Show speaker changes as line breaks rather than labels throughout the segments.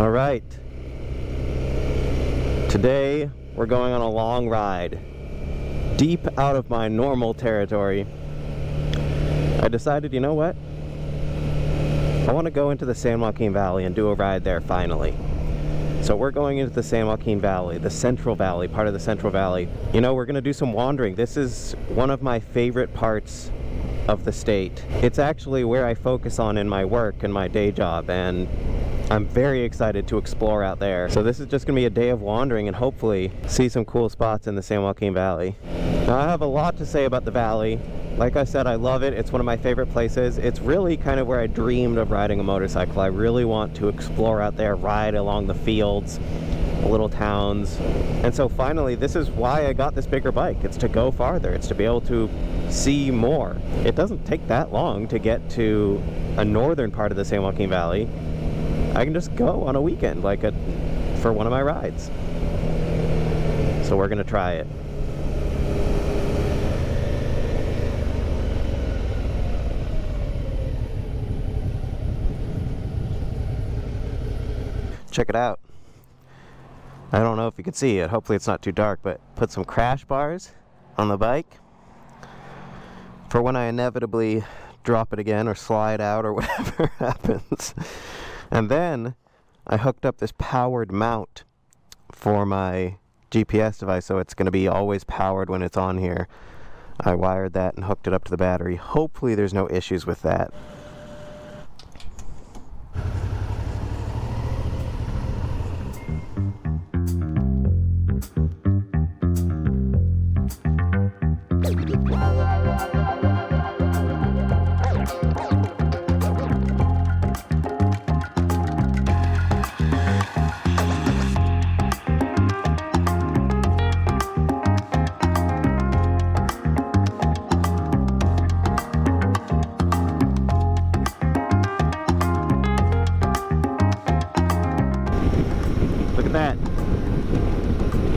All right, today we're going on a long ride, deep out of my normal territory. I decided, you know what? I want to go into the San Joaquin Valley and do a ride there finally. So we're going into the San Joaquin Valley, the Central Valley, part of the Central Valley. You know, we're going to do some wandering. This is one of my favorite parts of the state. It's actually where I focus on in my work and my day job, and I'm very excited to explore out there. So this is just going to be a day of wandering and hopefully see some cool spots in the San Joaquin Valley. Now, I have a lot to say about the valley. Like I said, I love it. It's one of my favorite places. It's really kind of where I dreamed of riding a motorcycle. I really want to explore out there, ride along the fields, little towns. And so finally, this is why I got this bigger bike. It's to go farther. It's to be able to see more. It doesn't take that long to get to a northern part of the San Joaquin Valley. I can just go on a weekend for one of my rides. So we're gonna try it. Check it out. I don't know if you can see it. Hopefully it's not too dark, but put some crash bars on the bike for when I inevitably drop it again or slide out or whatever happens. And then I hooked up this powered mount for my GPS device, so it's going to be always powered when it's on here. I wired that and hooked it up to the battery. Hopefully there's no issues with that.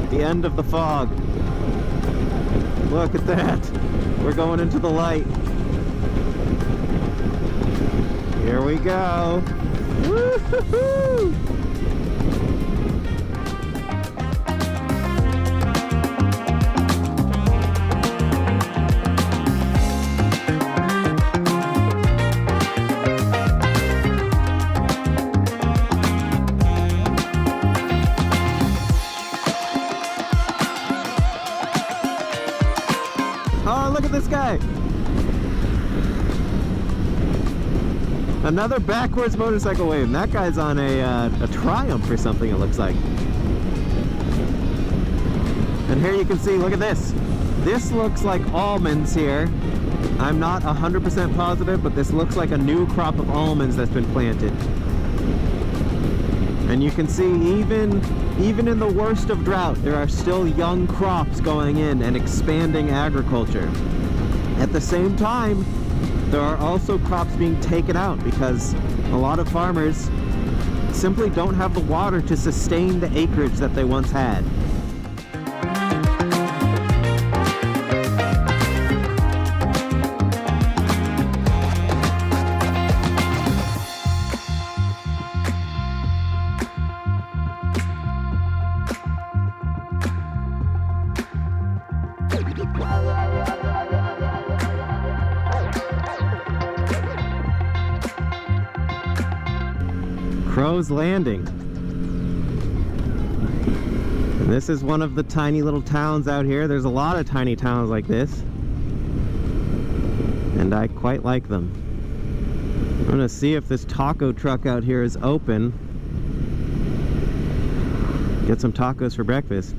The end of the fog. Look at that. We're going into the light. Here we go. Woo-hoo-hoo! Oh, look at this guy! Another backwards motorcycle wave. And that guy's on a Triumph or something, it looks like. And here you can see, look at this. This looks like almonds here. I'm not 100% positive, but this looks like a new crop of almonds that's been planted. And you can see even in the worst of drought, there are still young crops going in and expanding agriculture. At the same time, there are also crops being taken out because a lot of farmers simply don't have the water to sustain the acreage that they once had. Crow's Landing. And this is one of the tiny little towns out here. There's a lot of tiny towns like this, and I quite like them. I'm gonna see if this taco truck out here is open. Get some tacos for breakfast.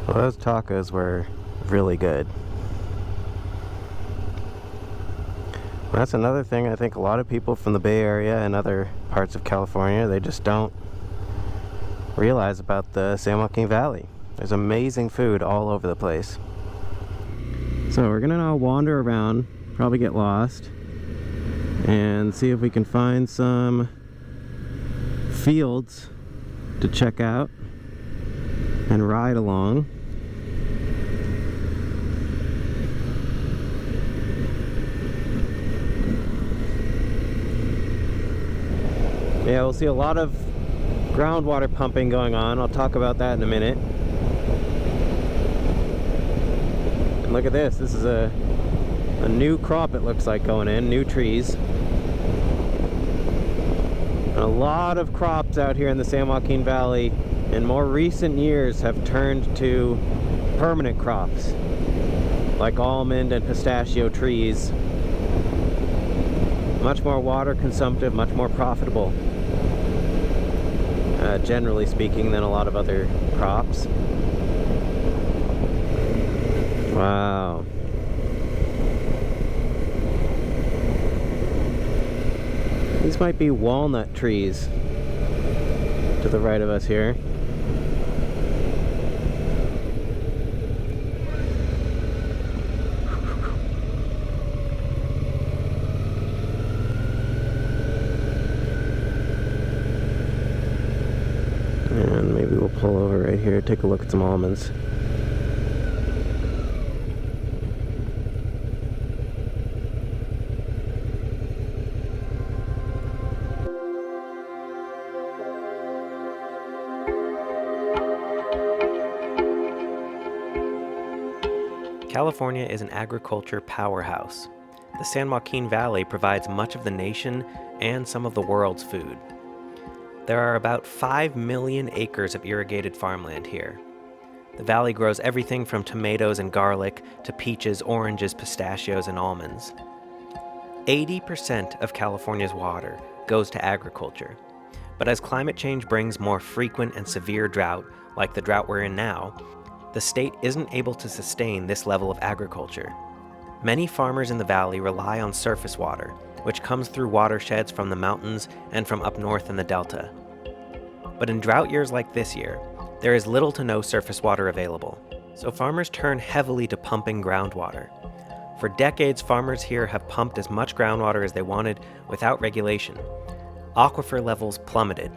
Well, those tacos were really good. Well, that's another thing I think a lot of people from the Bay Area and other parts of California, they just don't realize about the San Joaquin Valley. There's amazing food all over the place. So we're gonna now wander around, probably get lost, and see if we can find some fields to check out and ride along. Yeah, we'll see a lot of groundwater pumping going on. I'll talk about that in a minute. And look at this. This is a new crop, it looks like, going in. New trees. And a lot of crops out here in the San Joaquin Valley in more recent years have turned to permanent crops, like almond and pistachio trees. Much more water consumptive, much more profitable, generally speaking, than a lot of other crops. Wow. These might be walnut trees to the right of us here. And maybe we'll pull over right here, take a look at some almonds.
California is an agriculture powerhouse. The San Joaquin Valley provides much of the nation and some of the world's food. There are about 5 million acres of irrigated farmland here. The valley grows everything from tomatoes and garlic to peaches, oranges, pistachios, and almonds. 80% of California's water goes to agriculture. But as climate change brings more frequent and severe drought, like the drought we're in now, the state isn't able to sustain this level of agriculture. Many farmers in the valley rely on surface water, which comes through watersheds from the mountains and from up north in the delta. But in drought years like this year, there is little to no surface water available, so farmers turn heavily to pumping groundwater. For decades, farmers here have pumped as much groundwater as they wanted without regulation. Aquifer levels plummeted.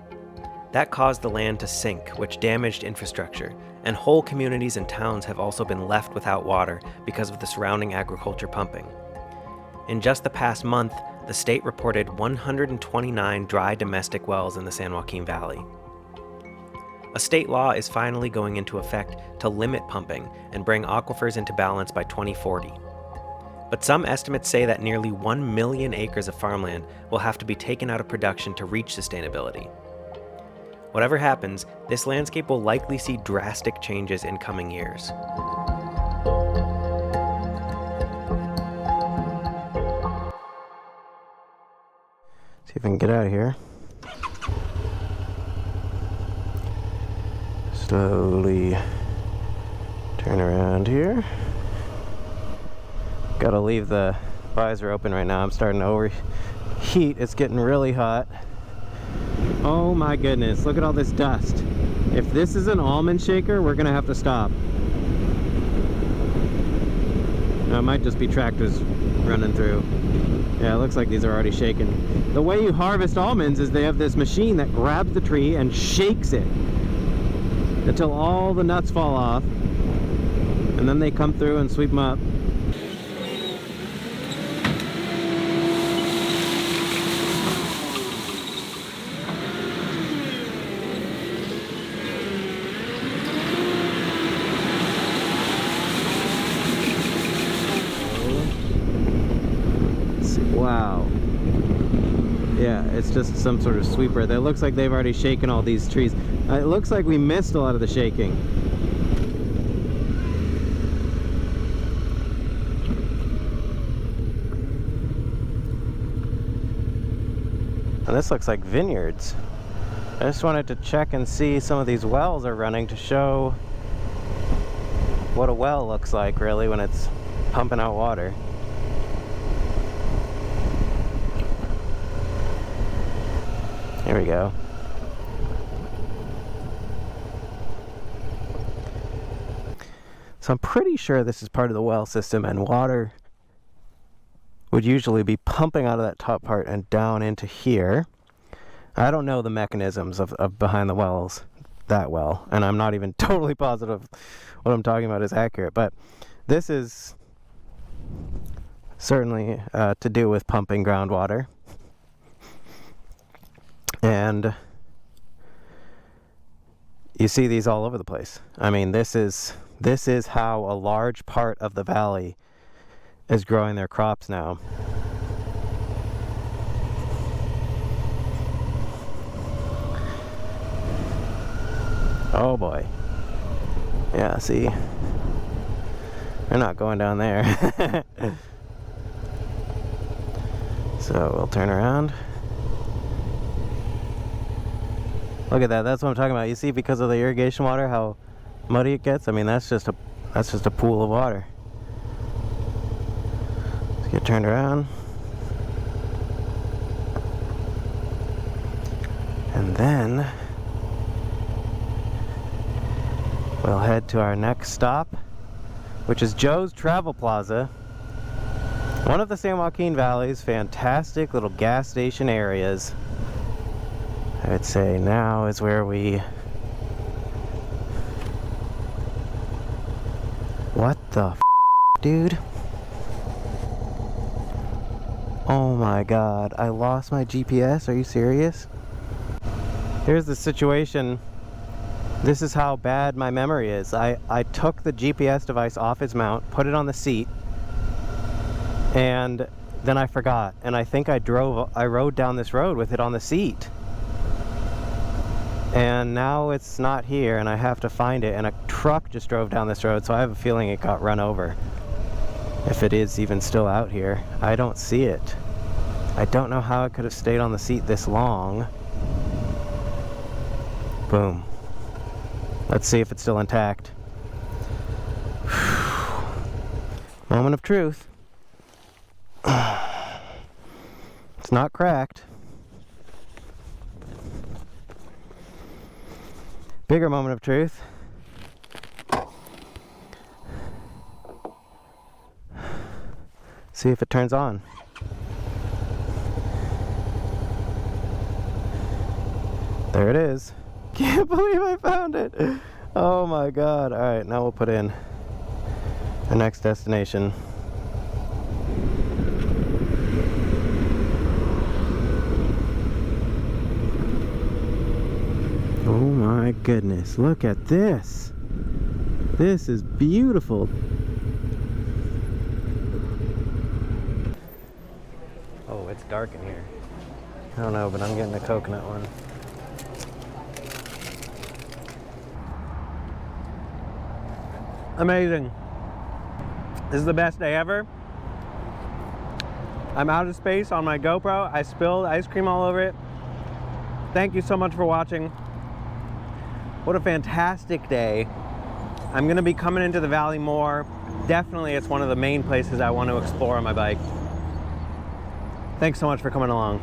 That caused the land to sink, which damaged infrastructure, and whole communities and towns have also been left without water because of the surrounding agriculture pumping. In just the past month, the state reported 129 dry domestic wells in the San Joaquin Valley. A state law is finally going into effect to limit pumping and bring aquifers into balance by 2040. But some estimates say that nearly 1 million acres of farmland will have to be taken out of production to reach sustainability. Whatever happens, this landscape will likely see drastic changes in coming years.
See if I can get out of here. Slowly turn around here. Gotta leave the visor open right now. I'm starting to overheat. It's getting really hot. Oh my goodness, look at all this dust. If this is an almond shaker, we're gonna have to stop. Now, it might just be tractors running through. Yeah, it looks like these are already shaken. The way you harvest almonds is they have this machine that grabs the tree and shakes it until all the nuts fall off, and then they come through and sweep them up. Wow. Yeah, it's just some sort of sweeper. That looks like they've already shaken all these trees. It looks like we missed a lot of the shaking. And this looks like vineyards. I just wanted to check and see some of these wells are running to show what a well looks like really when it's pumping out water. Here we go. So I'm pretty sure this is part of the well system, and water would usually be pumping out of that top part and down into here. I don't know the mechanisms of behind the wells that well, and I'm not even totally positive what I'm talking about is accurate, but this is certainly to do with pumping groundwater. And you see these all over the place. I mean, this is how a large part of the valley is growing their crops now. Oh boy. Yeah, see? They're not going down there. So we'll turn around. Look at that. That's what I'm talking about. You see, because of the irrigation water, how muddy it gets? I mean, that's just a pool of water. Let's get turned around. And then we'll head to our next stop, which is Joe's Travel Plaza. One of the San Joaquin Valley's fantastic little gas station areas. I would say now is where we... What the f***, dude? Oh my god, I lost my GPS, are you serious? Here's the situation. This is how bad my memory is. I took the GPS device off its mount, put it on the seat, and then I forgot. And I think I rode down this road with it on the seat. And now it's not here, and I have to find it, and a truck just drove down this road, so I have a feeling it got run over. If it is even still out here. I don't see it. I don't know how it could have stayed on the seat this long. Boom. Let's see if it's still intact. Moment of truth. It's not cracked. Bigger moment of truth. See if it turns on. There it is. Can't believe I found it. Oh my god. Alright, now we'll put in our next destination. Oh my goodness, look at this. This is beautiful. Oh, it's dark in here. I don't know, but I'm getting the coconut one.
Amazing. This is the best day ever. I'm out of space on my GoPro. I spilled ice cream all over it. Thank you so much for watching. What a fantastic day. I'm gonna be coming into the valley more. Definitely it's one of the main places I want to explore on my bike. Thanks so much for coming along.